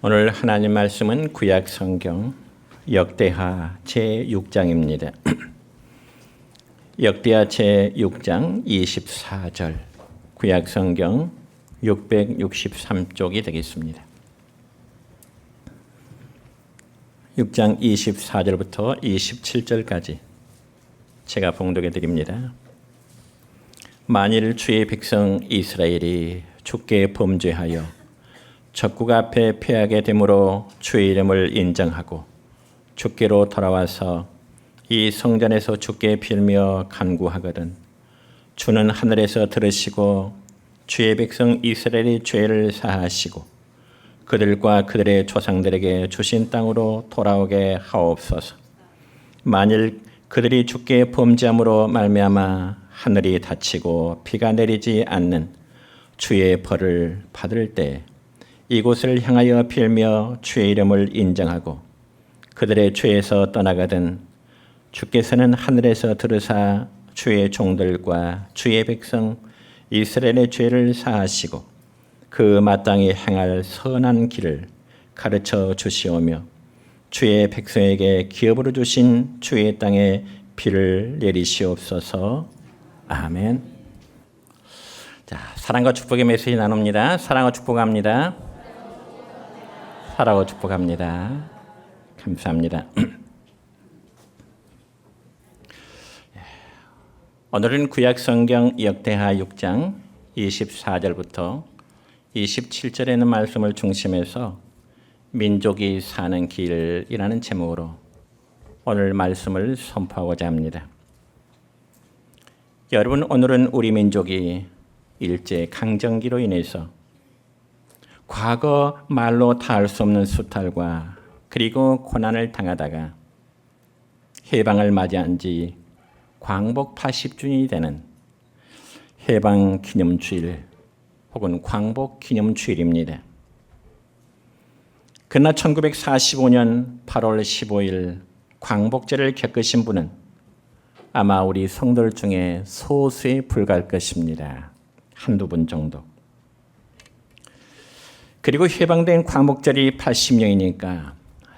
오늘 하나님 말씀은 구약 성경 역대하 제6장입니다. 역대하 제6장 24절 구약 성경 663쪽이 되겠습니다. 6장 24절부터 27절까지 제가 봉독해 드립니다. 만일 주의 백성 이스라엘이 주께 범죄하여 적국 앞에 패하게 되므로 주의 이름을 인정하고 주께로 돌아와서 이 성전에서 주께 빌며 간구하거든 주는 하늘에서 들으시고 주의 백성 이스라엘의 죄를 사하시고 그들과 그들의 조상들에게 주신 땅으로 돌아오게 하옵소서. 만일 그들이 주께 범죄함으로 말미암아 하늘이 닫히고 비가 내리지 않는 주의 벌을 받을 때 이곳을 향하여 빌며 주의 이름을 인정하고 그들의 죄에서 떠나거든 주께서는 하늘에서 들으사 주의 종들과 주의 백성 이스라엘의 죄를 사하시고 그 마땅히 행할 선한 길을 가르쳐 주시오며 주의 백성에게 기업으로 주신 주의 땅에 비를 내리시옵소서. 아멘. 자, 사랑과 축복의 메시지 나눕니다. 사랑과 축복합니다. 사랑과 축복합니다. 감사합니다. 오늘은 구약 성경 역대하 6장 24절부터 27절에 있는 말씀을 중심해서 민족이 사는 길이라는 제목으로 오늘 말씀을 선포하고자 합니다. 여러분, 오늘은 우리 민족이 일제 강점기로 인해서 과거 말로 닿을 수 없는 수탈과 그리고 고난을 당하다가 해방을 맞이한 지 광복 80주년이 되는 해방 기념주일 혹은 광복 기념주일입니다. 그러나 1945년 8월 15일 광복절을 겪으신 분은 아마 우리 성도들 중에 소수에 불과할 것입니다. 한두 분 정도. 그리고 해방된 광복절이 80년이니까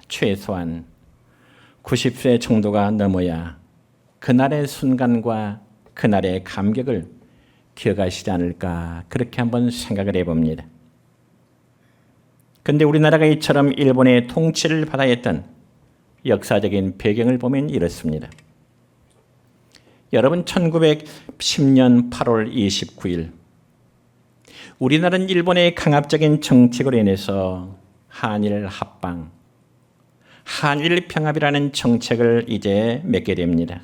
최소한 90세 정도가 넘어야 그날의 순간과 그날의 감격을 기억하시지 않을까 그렇게 한번 생각을 해봅니다. 그런데 우리나라가 이처럼 일본의 통치를 받아야 했던 역사적인 배경을 보면 이렇습니다. 여러분, 1910년 8월 29일 우리나라는 일본의 강압적인 정책으로 인해서 한일 합방, 한일 평합이라는 정책을 이제 맺게 됩니다.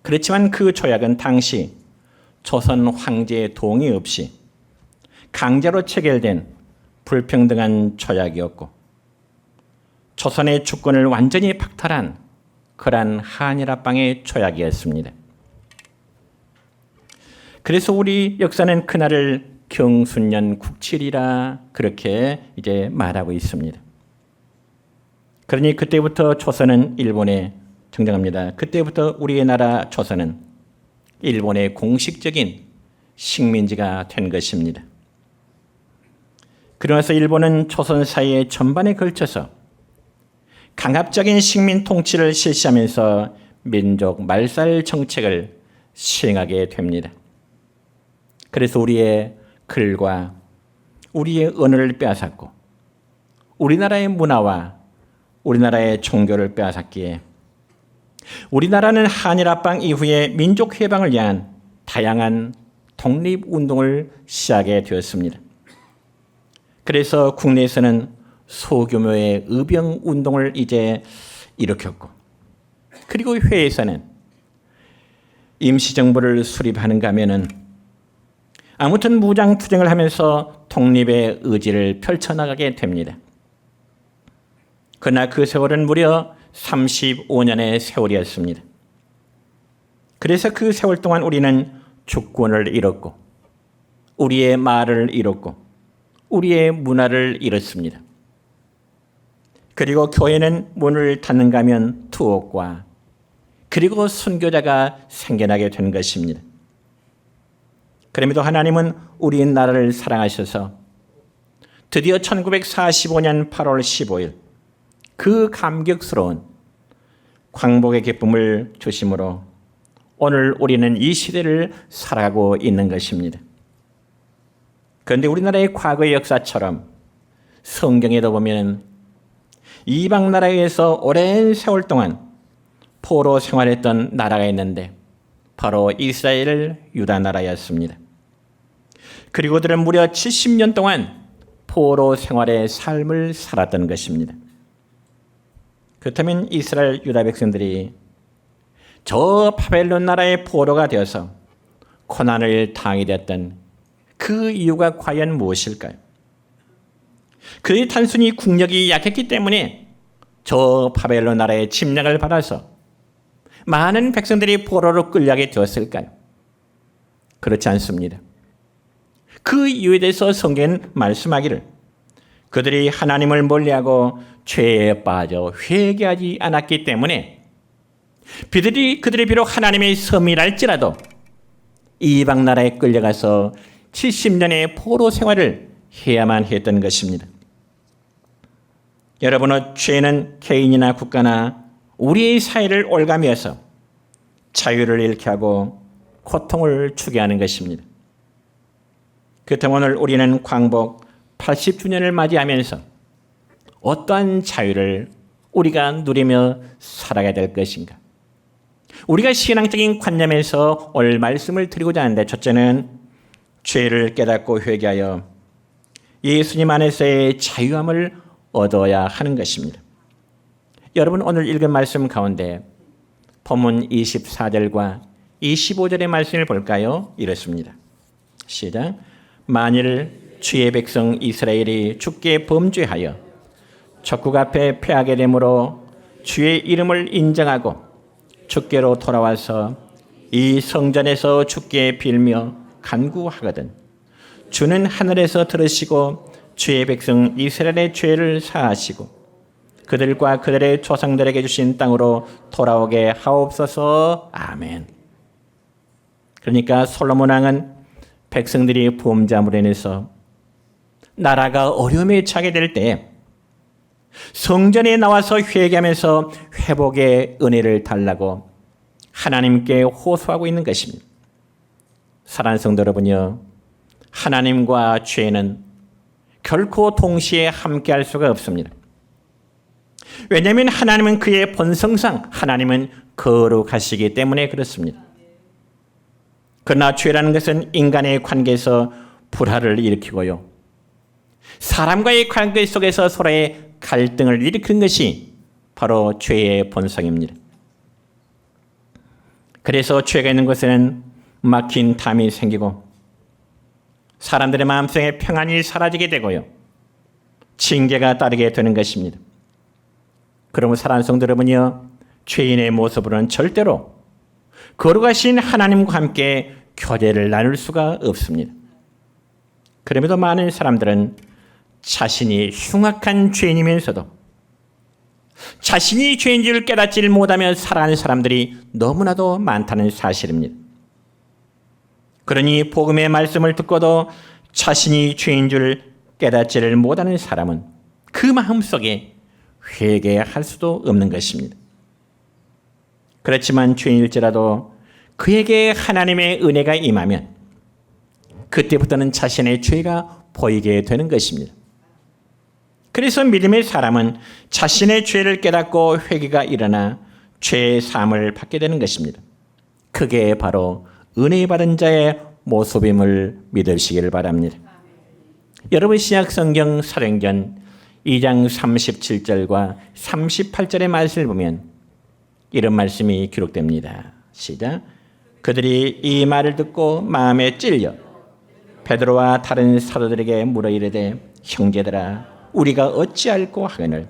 그렇지만 그 조약은 당시 조선 황제의 동의 없이 강제로 체결된 불평등한 조약이었고 조선의 주권을 완전히 박탈한 그러한 한일 합방의 조약이었습니다. 그래서 우리 역사는 그날을 경순년 국칠이라 그렇게 이제 말하고 있습니다. 그러니 그때부터 조선은 일본에 등장합니다. 그때부터 우리의 나라 조선은 일본의 공식적인 식민지가 된 것입니다. 그러면서 일본은 조선 사회의 전반에 걸쳐서 강압적인 식민 통치를 실시하면서 민족 말살 정책을 시행하게 됩니다. 그래서 우리의 글과 우리의 언어를 빼앗았고 우리나라의 문화와 우리나라의 종교를 빼앗았기에 우리나라는 한일합방 이후에 민족해방을 위한 다양한 독립운동을 시작하게 되었습니다. 그래서 국내에서는 소규모의 의병운동을 이제 일으켰고 그리고 해외에서는 임시정부를 수립하는가 하면은 아무튼 무장투쟁을 하면서 독립의 의지를 펼쳐나가게 됩니다. 그러나 그 세월은 무려 35년의 세월이었습니다. 그래서 그 세월 동안 우리는 주권을 잃었고 우리의 말을 잃었고 우리의 문화를 잃었습니다. 그리고 교회는 문을 닫는가 하면 투옥과 그리고 순교자가 생겨나게 된 것입니다. 그럼에도 하나님은 우리 나라를 사랑하셔서 드디어 1945년 8월 15일 그 감격스러운 광복의 기쁨을 중심으로 오늘 우리는 이 시대를 살아가고 있는 것입니다. 그런데 우리나라의 과거의 역사처럼 성경에도 보면 이방 나라에서 오랜 세월 동안 포로 생활했던 나라가 있는데 바로 이스라엘 유다 나라였습니다. 그리고 그들은 무려 70년 동안 포로 생활의 삶을 살았던 것입니다. 그렇다면 이스라엘 유다 백성들이 저 바벨론 나라의 포로가 되어서 고난을 당하게 되었던 그 이유가 과연 무엇일까요? 그들이 단순히 국력이 약했기 때문에 저 바벨론 나라의 침략을 받아서 많은 백성들이 포로로 끌려가게 되었을까요? 그렇지 않습니다. 그 이유에 대해서 성경은 말씀하기를 그들이 하나님을 멀리하고 죄에 빠져 회개하지 않았기 때문에 그들이 비록 하나님의 섬이랄지라도 이방 나라에 끌려가서 70년의 포로 생활을 해야만 했던 것입니다. 여러분의 죄는 개인이나 국가나 우리의 사회를 올가매어서 자유를 잃게 하고 고통을 주게 하는 것입니다. 그렇다면 오늘 우리는 광복 80주년을 맞이하면서 어떠한 자유를 우리가 누리며 살아가야 될 것인가? 우리가 신앙적인 관념에서 오늘 말씀을 드리고자 하는데 첫째는 죄를 깨닫고 회개하여 예수님 안에서의 자유함을 얻어야 하는 것입니다. 여러분 오늘 읽은 말씀 가운데 본문 24절과 25절의 말씀을 볼까요? 이렇습니다. 시작. 만일 주의 백성 이스라엘이 주께 범죄하여 적국 앞에 패하게 되므로 주의 이름을 인정하고 주께로 돌아와서 이 성전에서 주께 빌며 간구하거든 주는 하늘에서 들으시고 주의 백성 이스라엘의 죄를 사하시고 그들과 그들의 조상들에게 주신 땅으로 돌아오게 하옵소서. 아멘. 그러니까 솔로몬 왕은 백성들이 범죄함으로 인해서 나라가 어려움에 처하게 될 때 성전에 나와서 회개하면서 회복의 은혜를 달라고 하나님께 호소하고 있는 것입니다. 사랑하는 성도 여러분요, 하나님과 죄는 결코 동시에 함께할 수가 없습니다. 왜냐하면 하나님은 그의 본성상 하나님은 거룩하시기 때문에 그렇습니다. 그러나 죄라는 것은 인간의 관계에서 불화를 일으키고요, 사람과의 관계 속에서 서로의 갈등을 일으키는 것이 바로 죄의 본성입니다. 그래서 죄가 있는 곳에는 막힌 담이 생기고 사람들의 마음속에 평안이 사라지게 되고요, 징계가 따르게 되는 것입니다. 그러면 사랑하는 성도 여러분이요, 죄인의 모습으로는 절대로 거룩하신 하나님과 함께 교제를 나눌 수가 없습니다. 그럼에도 많은 사람들은 자신이 흉악한 죄인이면서도 자신이 죄인 줄 깨닫지를 못하며 살아가는 사람들이 너무나도 많다는 사실입니다. 그러니 복음의 말씀을 듣고도 자신이 죄인 줄 깨닫지를 못하는 사람은 그 마음속에 회개할 수도 없는 것입니다. 그렇지만 죄인일지라도 그에게 하나님의 은혜가 임하면 그때부터는 자신의 죄가 보이게 되는 것입니다. 그래서 믿음의 사람은 자신의 죄를 깨닫고 회개가 일어나 죄의 사함을 받게 되는 것입니다. 그게 바로 은혜 받은 자의 모습임을 믿으시기를 바랍니다. 여러분 신약성경 사도행전 2장 37절과 38절의 말씀을 보면 이런 말씀이 기록됩니다. 시작. 그들이 이 말을 듣고 마음에 찔려 베드로와 다른 사도들에게 물어 이르되 형제들아 우리가 어찌할꼬 하거늘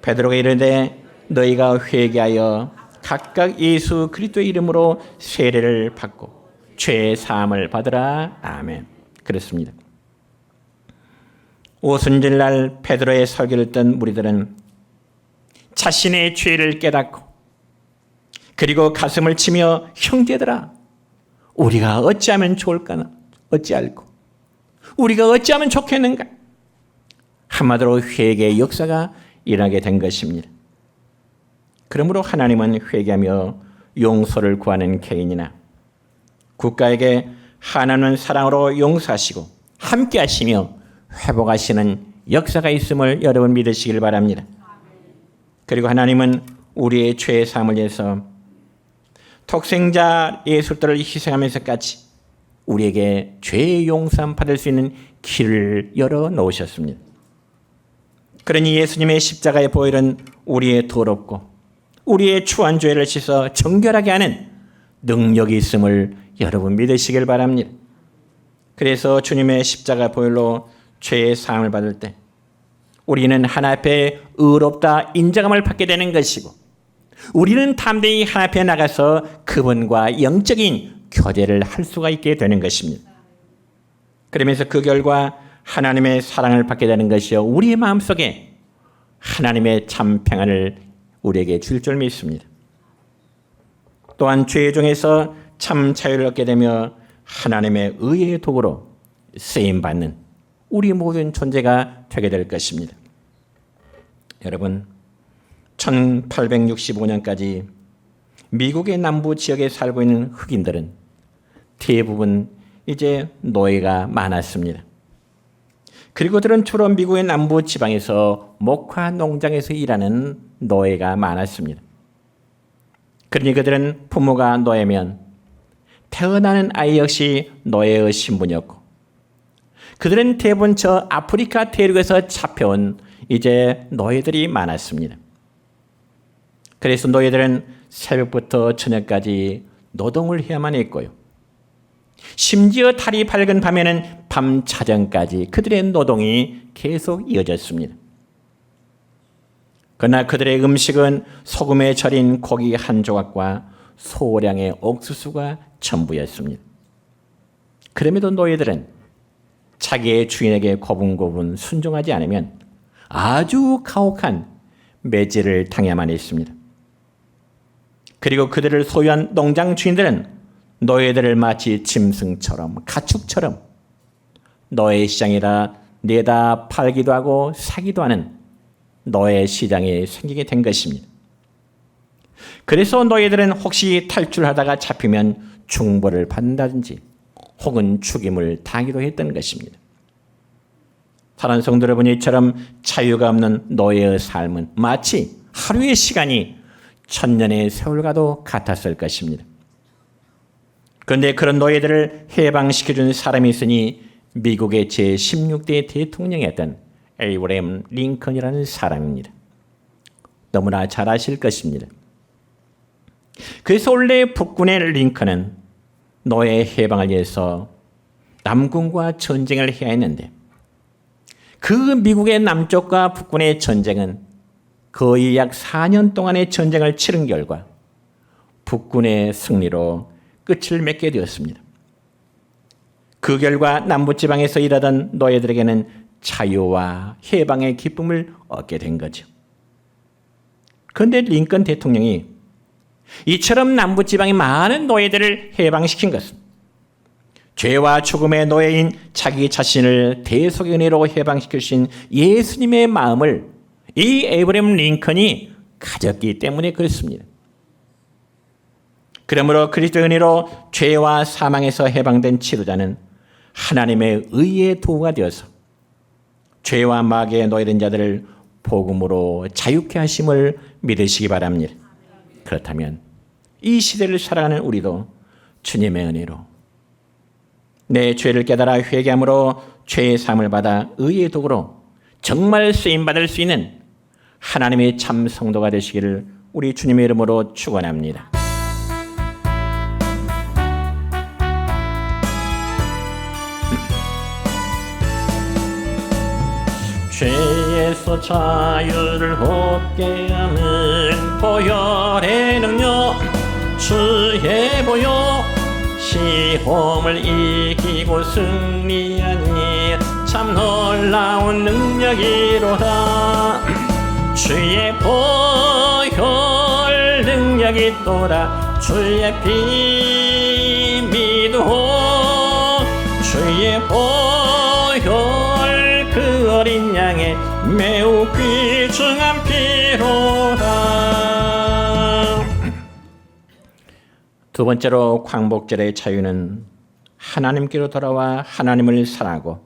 베드로가 이르되 너희가 회개하여 각각 예수 그리스도의 이름으로 세례를 받고 죄의 사함을 받으라. 아멘. 그렇습니다. 오순절날 베드로의 설교를 듣던 무리들은 자신의 죄를 깨닫고 그리고 가슴을 치며 형제들아 우리가 어찌하면 좋을까나 어찌할꼬 우리가 어찌하면 좋겠는가 한마디로 회개의 역사가 일어나게 된 것입니다. 그러므로 하나님은 회개하며 용서를 구하는 개인이나 국가에게 하나님은 사랑으로 용서하시고 함께 하시며 회복하시는 역사가 있음을 여러분 믿으시길 바랍니다. 그리고 하나님은 우리의 죄의 사함을 위해서 독생자 예수를 희생하면서까지 우리에게 죄의 용서함 받을 수 있는 길을 열어 놓으셨습니다. 그러니 예수님의 십자가의 보혈은 우리의 더럽고 우리의 추한 죄를 씻어 정결하게 하는 능력이 있음을 여러분 믿으시길 바랍니다. 그래서 주님의 십자가 보혈로 죄의 사함을 받을 때 우리는 하나님 앞에 의롭다 인정함을 받게 되는 것이고 우리는 담대히 하나님 앞에 나가서 그분과 영적인 교제를 할 수가 있게 되는 것입니다. 그러면서 그 결과 하나님의 사랑을 받게 되는 것이요 우리의 마음속에 하나님의 참 평안을 우리에게 줄 줄 믿습니다. 또한 죄 중에서 참 자유를 얻게 되며 하나님의 의의 도구로 쓰임받는 우리 모든 존재가 되게 될 것입니다. 여러분, 1865년까지 미국의 남부 지역에 살고 있는 흑인들은 대부분 이제 노예가 많았습니다. 그리고 그들은 주로 미국의 남부 지방에서 목화 농장에서 일하는 노예가 많았습니다. 그러니 그들은 부모가 노예면 태어나는 아이 역시 노예의 신분이었고 그들은 대부분 저 아프리카 대륙에서 잡혀온 이제 노예들이 많았습니다. 그래서 노예들은 새벽부터 저녁까지 노동을 해야만 했고요. 심지어 달이 밝은 밤에는 밤 자정까지 그들의 노동이 계속 이어졌습니다. 그러나 그들의 음식은 소금에 절인 고기 한 조각과 소량의 옥수수가 전부였습니다. 그럼에도 노예들은 자기의 주인에게 고분고분 순종하지 않으면 아주 가혹한 매질을 당해야만 했습니다. 그리고 그들을 소유한 농장 주인들은 노예들을 마치 짐승처럼 가축처럼 노예 시장이라 내다 팔기도 하고 사기도 하는 노예 시장이 생기게 된 것입니다. 그래서 노예들은 혹시 탈출하다가 잡히면 중벌을 받는다든지 혹은 죽임을 당하기도 했던 것입니다. 사랑하는 성도 여러분, 이처럼 자유가 없는 노예의 삶은 마치 하루의 시간이 천년의 세월과도 같았을 것입니다. 그런데 그런 노예들을 해방시켜준 사람이 있으니 미국의 제16대 대통령이었던 에이브러햄 링컨이라는 사람입니다. 너무나 잘 아실 것입니다. 그래서 원래 북군의 링컨은 노예 해방을 위해서 남군과 전쟁을 해야 했는데 그 미국의 남쪽과 북군의 전쟁은 거의 약 4년 동안의 전쟁을 치른 결과 북군의 승리로 끝을 맺게 되었습니다. 그 결과 남부지방에서 일하던 노예들에게는 자유와 해방의 기쁨을 얻게 된 거죠. 그런데 링컨 대통령이 이처럼 남부지방의 많은 노예들을 해방시킨 것은 죄와 죽음의 노예인 자기 자신을 대속의 은혜로 해방시키신 예수님의 마음을 이 에이브러햄 링컨이 가졌기 때문에 그렇습니다. 그러므로 그리스도의 은혜로 죄와 사망에서 해방된 치료자는 하나님의 의의 도구가 되어서 죄와 마귀에 노예된 자들을 복음으로 자유케 하심을 믿으시기 바랍니다. 그렇다면 이 시대를 살아가는 우리도 주님의 은혜로 내 죄를 깨달아 회개함으로 죄의 사함을 받아 의의 도구로 정말 쓰임받을 수 있는 하나님의 참 성도가 되시기를 우리 주님의 이름으로 축원합니다. 죄에서 자유를 얻게 하는 보혈의 능력 주의 보혈 시험을 이기고 승리하니 참 놀라운 능력이로다. 주의 보혈 능력이 있도다. 주의 피 믿어 주의 보혈 그 어린 양의 매우 귀중한 피로다. 두 번째로 광복절의 자유는 하나님께로 돌아와 하나님을 사랑하고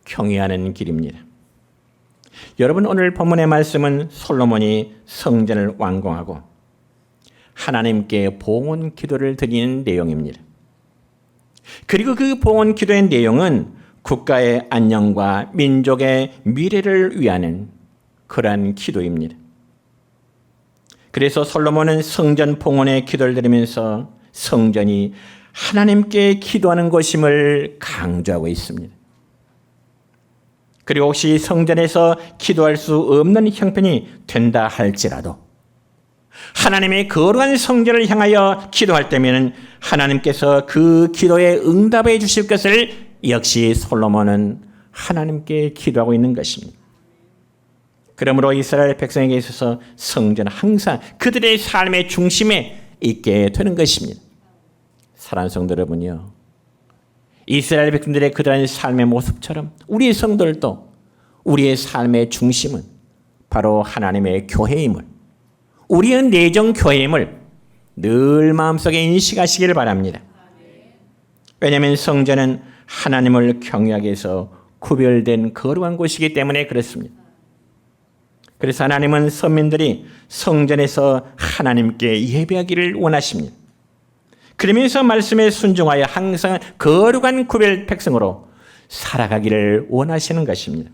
경외하는 길입니다. 여러분, 오늘 본문의 말씀은 솔로몬이 성전을 완공하고 하나님께 봉헌 기도를 드리는 내용입니다. 그리고 그 봉헌 기도의 내용은 국가의 안녕과 민족의 미래를 위하는 그러한 기도입니다. 그래서 솔로몬은 성전 봉헌의 기도를 드리면서 성전이 하나님께 기도하는 것임을 강조하고 있습니다. 그리고 혹시 성전에서 기도할 수 없는 형편이 된다 할지라도 하나님의 거룩한 성전을 향하여 기도할 때면 하나님께서 그 기도에 응답해 주실 것을 역시 솔로몬은 하나님께 기도하고 있는 것입니다. 그러므로 이스라엘 백성에게 있어서 성전은 항상 그들의 삶의 중심에 있게 되는 것입니다. 사랑하는 성도 여러분요, 이스라엘 백성들의 그러한 삶의 모습처럼 우리의 성도들도 우리의 삶의 중심은 바로 하나님의 교회임을, 우리의 내정 교회임을 늘 마음속에 인식하시기를 바랍니다. 왜냐하면 성전은 하나님을 경외하기 위해서 구별된 거룩한 곳이기 때문에 그렇습니다. 그래서 하나님은 선민들이 성전에서 하나님께 예배하기를 원하십니다. 그러면서 말씀에 순종하여 항상 거룩한 구별 백성으로 살아가기를 원하시는 것입니다.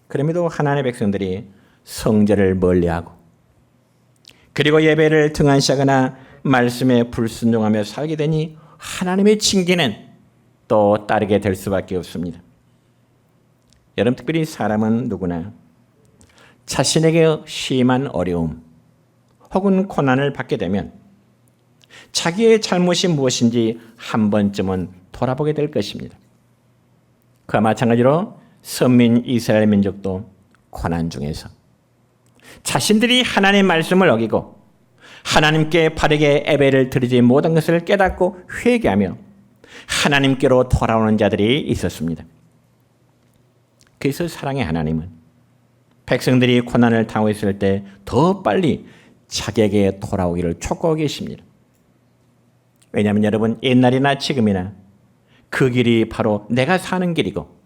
그럼에도 하나님의 백성들이 성전을 멀리하고 그리고 예배를 등한시하거나 말씀에 불순종하며 살게 되니 하나님의 징계는 또 따르게 될 수밖에 없습니다. 여러분, 특별히 사람은 누구나 자신에게 심한 어려움 혹은 고난을 받게 되면 자기의 잘못이 무엇인지 한 번쯤은 돌아보게 될 것입니다. 그와 마찬가지로 선민 이스라엘 민족도 고난 중에서 자신들이 하나님의 말씀을 어기고 하나님께 바르게 예배를 드리지 못한 것을 깨닫고 회개하며 하나님께로 돌아오는 자들이 있었습니다. 그래서 사랑의 하나님은 백성들이 고난을 당하고 있을 때 더 빨리 자기에게 돌아오기를 촉구하고 계십니다. 왜냐하면 여러분, 옛날이나 지금이나 그 길이 바로 내가 사는 길이고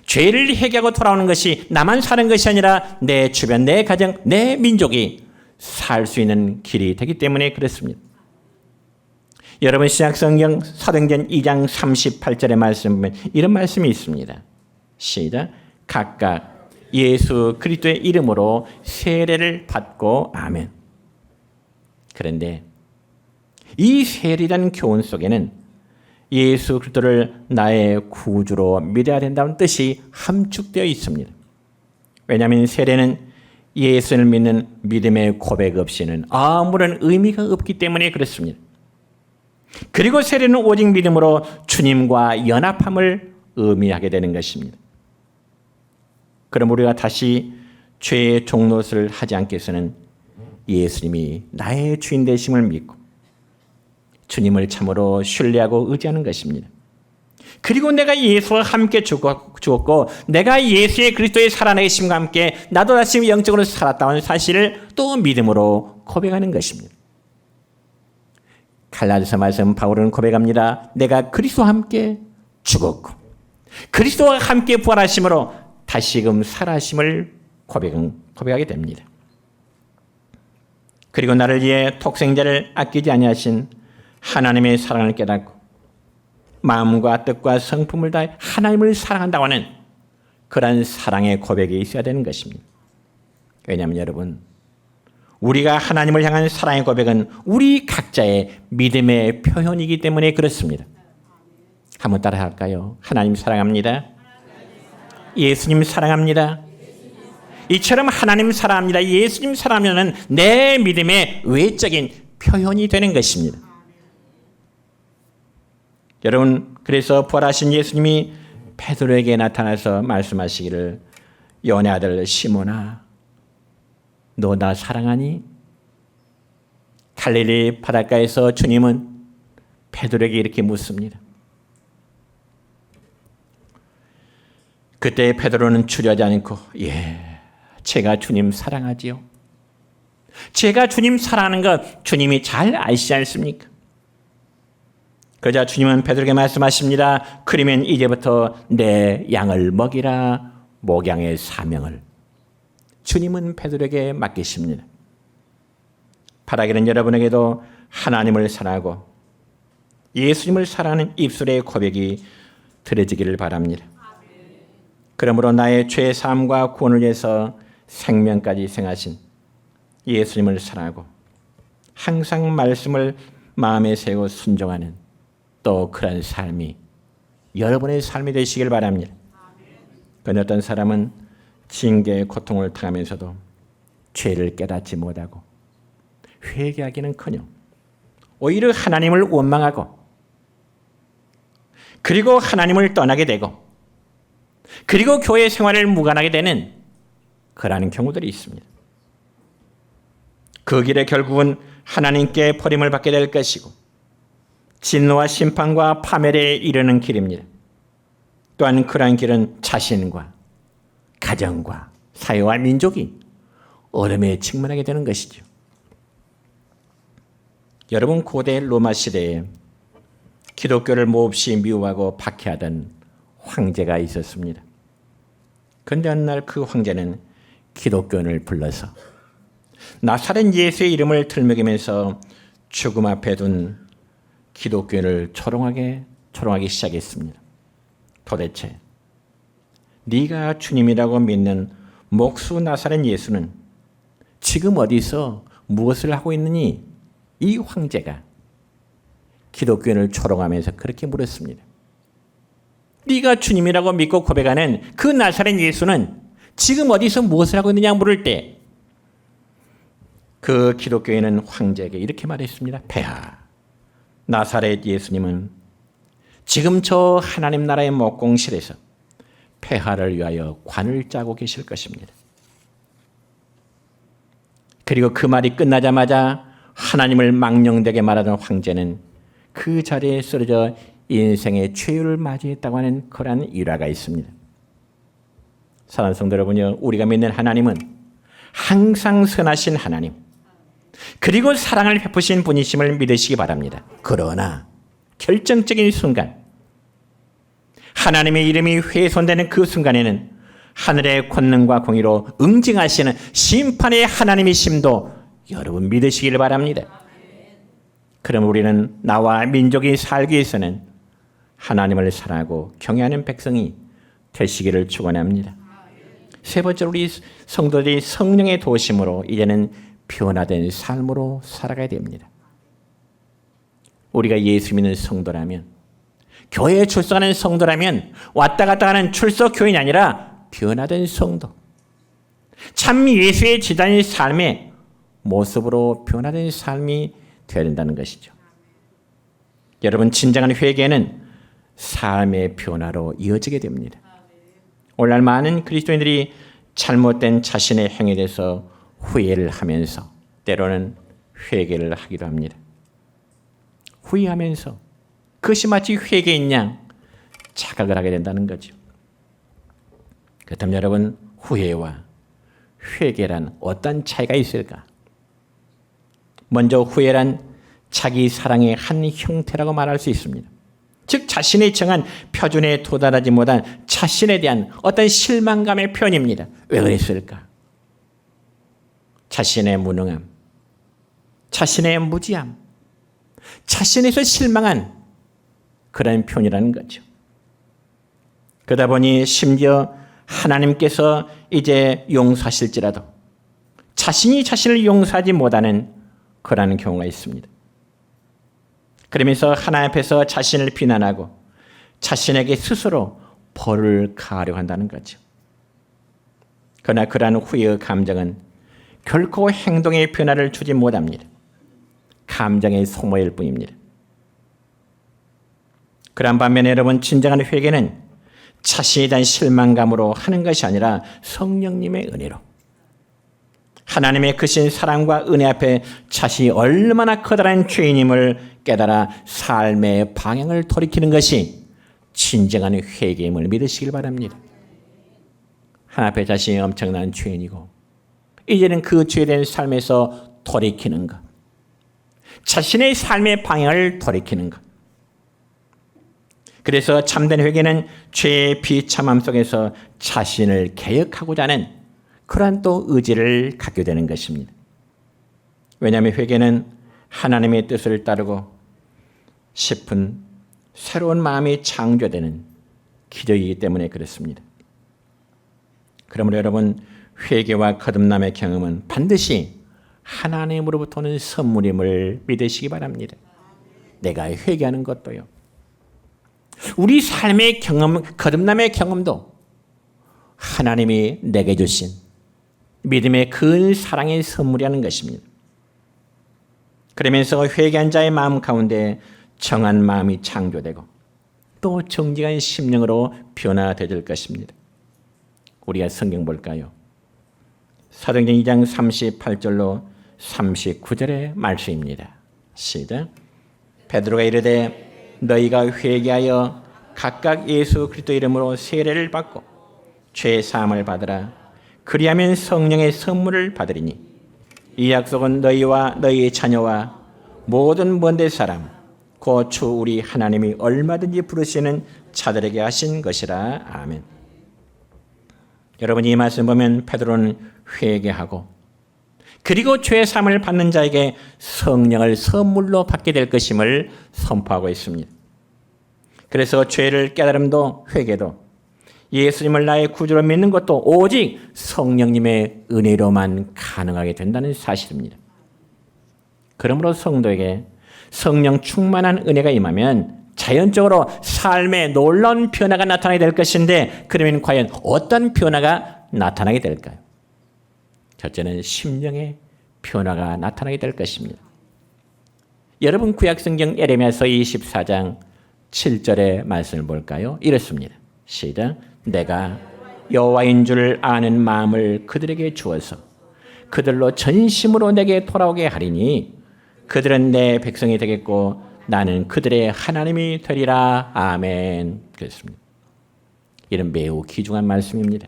죄를 회개하고 돌아오는 것이 나만 사는 것이 아니라 내 주변, 내 가정, 내 민족이 살 수 있는 길이 되기 때문에 그렇습니다. 여러분, 신약성경 사도행전 2장 38절의 말씀 보면 이런 말씀이 있습니다. 시작. 각각 예수 그리스도의 이름으로 세례를 받고 아멘. 그런데 이 세례라는 교훈 속에는 예수 그리스도를 나의 구주로 믿어야 된다는 뜻이 함축되어 있습니다. 왜냐하면 세례는 예수를 믿는 믿음의 고백 없이는 아무런 의미가 없기 때문에 그렇습니다. 그리고 세례는 오직 믿음으로 주님과 연합함을 의미하게 되는 것입니다. 그럼 우리가 다시 죄의 종노릇을 하지 않기 위해서는 예수님이 나의 주인 되심을 믿고 주님을 참으로 신뢰하고 의지하는 것입니다. 그리고 내가 예수와 함께 죽었고 내가 예수의 그리스도의 살아내심과 함께 나도 다시 영적으로 살았다는 사실을 또 믿음으로 고백하는 것입니다. 갈라디아서 말씀 바울은 고백합니다. 내가 그리스도와 함께 죽었고 그리스도와 함께 부활하심으로 다시금 살아심을 고백하게 됩니다. 그리고 나를 위해 독생자를 아끼지 아니하신 하나님의 사랑을 깨닫고 마음과 뜻과 성품을 다해 하나님을 사랑한다고 하는 그러한 사랑의 고백이 있어야 되는 것입니다. 왜냐하면 여러분, 우리가 하나님을 향한 사랑의 고백은 우리 각자의 믿음의 표현이기 때문에 그렇습니다. 한번 따라 할까요? 하나님 사랑합니다. 예수님 사랑합니다. 이처럼 하나님 사랑합니다. 예수님 사랑하면 내 믿음의 외적인 표현이 되는 것입니다. 여러분, 그래서 부활하신 예수님이 베드로에게 나타나서 말씀하시기를 요한의 아들 시몬아, 너 나 사랑하니? 갈릴리 바닷가에서 주님은 베드로에게 이렇게 묻습니다. 그때 베드로는 주저하지 않고 제가 주님 사랑하지요. 제가 주님 사랑하는 것 주님이 잘 아시지 않습니까? 그러자 주님은 베드로에게 말씀하십니다. 그러면 이제부터 내 양을 먹이라. 목양의 사명을 주님은 베드로에게 맡기십니다. 바라기는 여러분에게도 하나님을 사랑하고 예수님을 사랑하는 입술의 고백이 들어지기를 바랍니다. 그러므로 나의 죄 사함과 구원을 위해서 생명까지 생하신 예수님을 사랑하고 항상 말씀을 마음에 세우고 순종하는 또 그런 삶이 여러분의 삶이 되시길 바랍니다. 그런데 어떤 사람은 징계의 고통을 당하면서도 죄를 깨닫지 못하고 회개하기는커녕 오히려 하나님을 원망하고 그리고 하나님을 떠나게 되고 그리고 교회 생활을 무관하게 되는 그러한 경우들이 있습니다. 그 길에 결국은 하나님께 버림을 받게 될 것이고 진노와 심판과 파멸에 이르는 길입니다. 또한 그러한 길은 자신과 가정과 사회와 민족이 어려움에 직면하게 되는 것이죠. 여러분, 고대 로마 시대에 기독교를 몹시 미워하고 박해하던 황제가 있었습니다. 그런데 어느 날 그 황제는 기독교인을 불러서 나사렛 예수의 이름을 들먹이면서 죽음 앞에 둔 기독교인을 조롱하기 시작했습니다. 도대체 네가 주님이라고 믿는 목수 나사렛 예수는 지금 어디서 무엇을 하고 있느니? 이 황제가 기독교인을 조롱하면서 그렇게 물었습니다. 네가 주님이라고 믿고 고백하는 그 나사렛 예수는 지금 어디서 무엇을 하고 있느냐 물을 때 그 기독교인은 황제에게 이렇게 말했습니다. 폐하, 나사렛 예수님은 지금 저 하나님 나라의 목공실에서 폐하를 위하여 관을 짜고 계실 것입니다. 그리고 그 말이 끝나자마자 하나님을 망령되게 말하던 황제는 그 자리에 쓰러져 인생의 최후를 맞이했다고 하는 그러한 일화가 있습니다. 사랑하는 성도 여러분요, 우리가 믿는 하나님은 항상 선하신 하나님, 그리고 사랑을 베푸신 분이심을 믿으시기 바랍니다. 그러나 결정적인 순간, 하나님의 이름이 훼손되는 그 순간에는 하늘의 권능과 공의로 응징하시는 심판의 하나님이심도 여러분 믿으시길 바랍니다. 그럼 우리는 나와 민족이 살기 위해서는 하나님을 사랑하고 경외하는 백성이 되시기를 축원합니다. 세 번째로 우리 성도들이 성령의 도심으로 이제는 변화된 삶으로 살아가야 됩니다. 우리가 예수 믿는 성도라면, 교회에 출석하는 성도라면 왔다 갔다 하는 출석 교인이 아니라 변화된 성도, 참 예수의 지단의 삶의 모습으로 변화된 삶이 되어야 된다는 것이죠. 여러분, 진정한 회개는 삶의 변화로 이어지게 됩니다. 오늘날 많은 그리스도인들이 잘못된 자신의 행위에 대해서 후회를 하면서 때로는 회개를 하기도 합니다. 후회하면서 그것이 마치 회개인 양 착각을 하게 된다는 거죠. 그렇다면 여러분, 후회와 회개란 어떤 차이가 있을까? 먼저 후회란 자기 사랑의 한 형태라고 말할 수 있습니다. 즉 자신의 정한 표준에 도달하지 못한 자신에 대한 어떤 실망감의 표현입니다. 왜 그랬을까? 자신의 무능함, 자신의 무지함, 자신에서 실망한 그런 표현이라는 거죠. 그러다 보니 심지어 하나님께서 이제 용서하실지라도 자신이 자신을 용서하지 못하는 그런 경우가 있습니다. 그러면서 하나님 앞에서 자신을 비난하고 자신에게 스스로 벌을 가하려고 한다는 거죠. 그러나 그러한 후회의 감정은 결코 행동의 변화를 주지 못합니다. 감정의 소모일 뿐입니다. 그런 반면에 여러분, 진정한 회개는 자신에 대한 실망감으로 하는 것이 아니라 성령님의 은혜로, 하나님의 크신 사랑과 은혜 앞에 자신이 얼마나 커다란 죄인임을 깨달아 삶의 방향을 돌이키는 것이 진정한 회개임을 믿으시길 바랍니다. 하나님 앞에 자신이 엄청난 죄인이고 이제는 그 죄된 삶에서 돌이키는 것, 자신의 삶의 방향을 돌이키는 것. 그래서 참된 회개는 죄의 비참함 속에서 자신을 개혁하고자 하는 그러한 또 의지를 갖게 되는 것입니다. 왜냐하면 회개는 하나님의 뜻을 따르고 싶은 새로운 마음이 창조되는 기도이기 때문에 그렇습니다. 그러므로 여러분, 회개와 거듭남의 경험은 반드시 하나님으로부터 오는 선물임을 믿으시기 바랍니다. 내가 회개하는 것도요. 우리 삶의 경험, 거듭남의 경험도 하나님이 내게 주신 믿음의 큰 사랑의 선물이라는 것입니다. 그러면서 회개한 자의 마음 가운데 정한 마음이 창조되고 또 정직한 심령으로 변화될 것입니다. 우리가 성경 볼까요? 사도행전 2장 38절로 39절의 말씀입니다. 시작. 베드로가 이르되 너희가 회개하여 각각 예수 그리스도 이름으로 세례를 받고 죄 사함을 받으라. 그리하면 성령의 선물을 받으리니 이 약속은 너희와 너희의 자녀와 모든 먼데 사람 곧 주 우리 하나님이 얼마든지 부르시는 자들에게 하신 것이라. 아멘. 여러분, 이 말씀 보면 베드로는 회개하고 그리고 죄 사함을 받는 자에게 성령을 선물로 받게 될 것임을 선포하고 있습니다. 그래서 죄를 깨달음도 회개도 예수님을 나의 구주로 믿는 것도 오직 성령님의 은혜로만 가능하게 된다는 사실입니다. 그러므로 성도에게 성령 충만한 은혜가 임하면 자연적으로 삶에 놀라운 변화가 나타나게 될 것인데, 그러면 과연 어떤 변화가 나타나게 될까요? 첫째는 심령의 변화가 나타나게 될 것입니다. 여러분, 구약성경 에레미야서 24장 7절의 말씀을 볼까요? 이렇습니다. 시작. 내가 여호와인 줄 아는 마음을 그들에게 주어서 그들로 전심으로 내게 돌아오게 하리니 그들은 내 백성이 되겠고 나는 그들의 하나님이 되리라. 아멘. 그렇습니다. 이런 매우 귀중한 말씀입니다.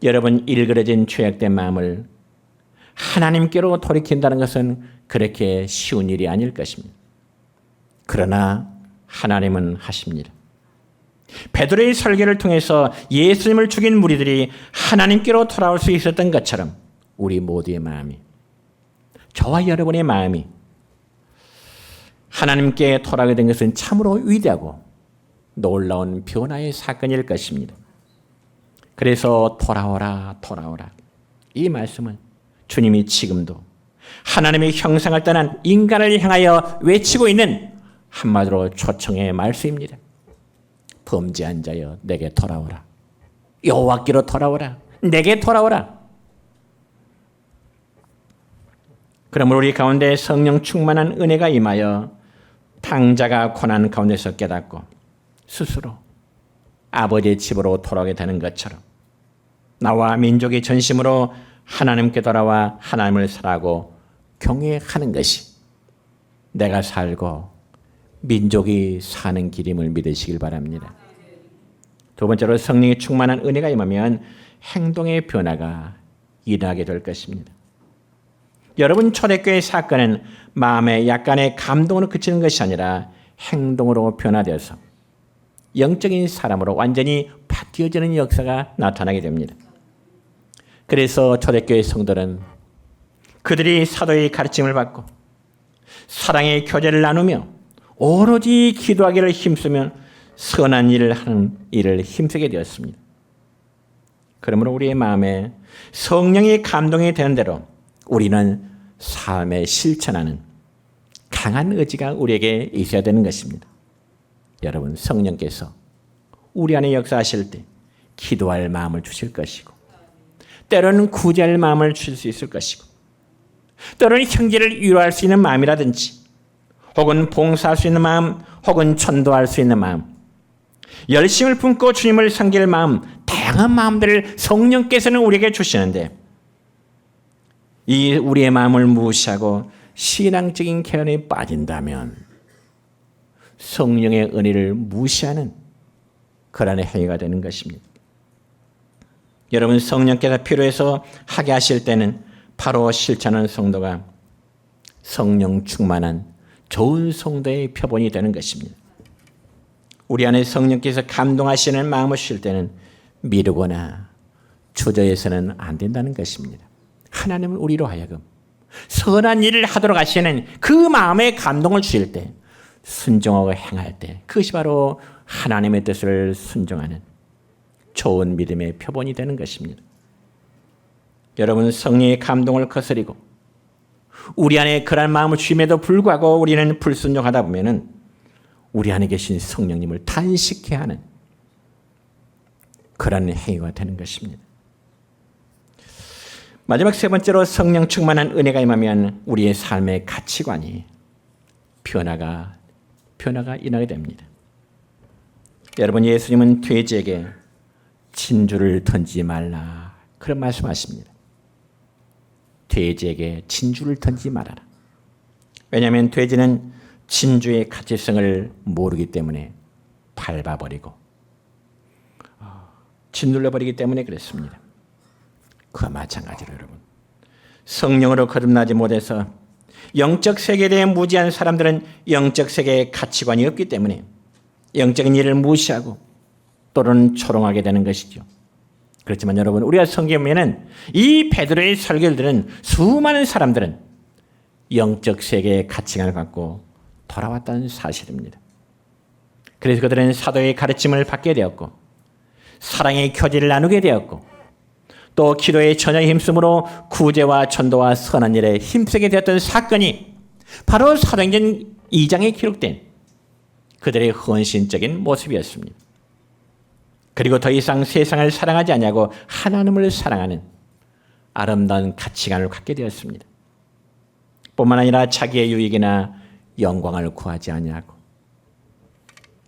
여러분, 일그러진 죄악된 마음을 하나님께로 돌이킨다는 것은 그렇게 쉬운 일이 아닐 것입니다. 그러나 하나님은 하십니다. 베드로의 설교를 통해서 예수님을 죽인 무리들이 하나님께로 돌아올 수 있었던 것처럼 우리 모두의 마음이, 저와 여러분의 마음이 하나님께 돌아오게 된 것은 참으로 위대하고 놀라운 변화의 사건일 것입니다. 그래서 돌아오라, 돌아오라. 이 말씀은 주님이 지금도 하나님의 형상을 떠난 인간을 향하여 외치고 있는 한마디로 초청의 말씀입니다. 범죄한 자여 내게 돌아오라. 여호와께로 돌아오라. 내게 돌아오라. 그러므로 우리 가운데 성령 충만한 은혜가 임하여 탕자가 고난 가운데서 깨닫고 스스로 아버지의 집으로 돌아오게 되는 것처럼 나와 민족의 전심으로 하나님께 돌아와 하나님을 사랑하고 경외하는 것이 내가 살고 민족이 사는 길임을 믿으시길 바랍니다. 두 번째로 성령이 충만한 은혜가 임하면 행동의 변화가 일어나게 될 것입니다. 여러분, 초대교회 사건은 마음의 약간의 감동으로 그치는 것이 아니라 행동으로 변화되어서 영적인 사람으로 완전히 바뀌어지는 역사가 나타나게 됩니다. 그래서 초대교회 성도는 그들이 사도의 가르침을 받고 사랑의 교제를 나누며 오로지 기도하기를 힘쓰며 선한 일을 하는 일을 힘쓰게 되었습니다. 그러므로 우리의 마음에 성령의 감동이 되는 대로 우리는 삶에 실천하는 강한 의지가 우리에게 있어야 되는 것입니다. 여러분, 성령께서 우리 안에 역사하실 때 기도할 마음을 주실 것이고 때로는 구제할 마음을 주실 수 있을 것이고 때로는 형제를 위로할 수 있는 마음이라든지 혹은 봉사할 수 있는 마음 혹은 전도할 수 있는 마음, 열심을 품고 주님을 섬길 마음, 다양한 마음들을 성령께서는 우리에게 주시는데 이 우리의 마음을 무시하고 신앙적인 계란에 빠진다면 성령의 은혜를 무시하는 그러한 행위가 되는 것입니다. 여러분 성령께서 필요해서 하게 하실 때는 바로 실천하는 성도가 성령 충만한 좋은 성도의 표본이 되는 것입니다. 우리 안에 성령께서 감동하시는 마음을 쉴 때는 미루거나 주저해서는 안 된다는 것입니다. 하나님은 우리로 하여금 선한 일을 하도록 하시는 그 마음의 감동을 주실 때 순종하고 행할 때 그것이 바로 하나님의 뜻을 순종하는 좋은 믿음의 표본이 되는 것입니다. 여러분 성령의 감동을 거스리고 우리 안에 그런 마음을 주임에도 불구하고 우리는 불순종하다 보면은 우리 안에 계신 성령님을 단식해야 하는 그런 행위가 되는 것입니다. 마지막 세 번째로 성령 충만한 은혜가 임하면 우리의 삶의 가치관이 변화가 일어나게 됩니다. 여러분 예수님은 돼지에게 진주를 던지지 말라 그런 말씀하십니다. 돼지에게 진주를 던지지 말아라. 왜냐하면 돼지는 진주의 가치성을 모르기 때문에 밟아버리고 짓눌러버리기 때문에 그렇습니다. 그와 마찬가지로 여러분 성령으로 거듭나지 못해서 영적 세계에 대해 무지한 사람들은 영적 세계에 가치관이 없기 때문에 영적인 일을 무시하고 또는 조롱하게 되는 것이죠. 그렇지만 여러분 우리가 성경에 보면은 이 베드로의 설교를 들은 수많은 사람들은 영적 세계의 가치관을 갖고 돌아왔다는 사실입니다. 그래서 그들은 사도의 가르침을 받게 되었고 사랑의 교제를 나누게 되었고 또 기도의 전혀 힘쓰므로 구제와 전도와 선한 일에 힘쓰게 되었던 사건이 바로 사도행전 2장에 기록된 그들의 헌신적인 모습이었습니다. 그리고 더 이상 세상을 사랑하지 않냐고 하나님을 사랑하는 아름다운 가치관을 갖게 되었습니다. 뿐만 아니라 자기의 유익이나 영광을 구하지 않냐고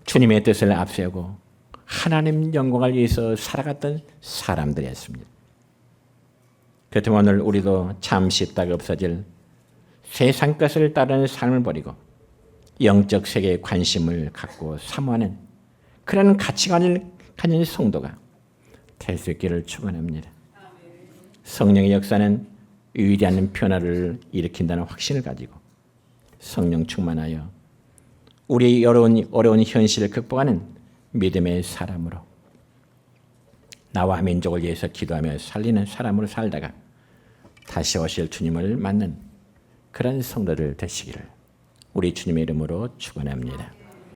주님의 뜻을 앞세우고 하나님 영광을 위해서 살아갔던 사람들이었습니다. 그렇다면 오늘 우리도 잠시 있다가 없어질 세상 것을 따르는 삶을 버리고 영적 세계에 관심을 갖고 사모하는 그런 가치관을 가진 성도가 될 수 있기를 축원합니다. 성령의 역사는 위대한 변화를 일으킨다는 확신을 가지고 성령 충만하여 우리의 어려운 현실을 극복하는 믿음의 사람으로 나와 민족을 위해서 기도하며 살리는 사람으로 살다가 다시 오실 주님을 맞는 그런 성도들 되시기를 우리 주님의 이름으로 축원합니다.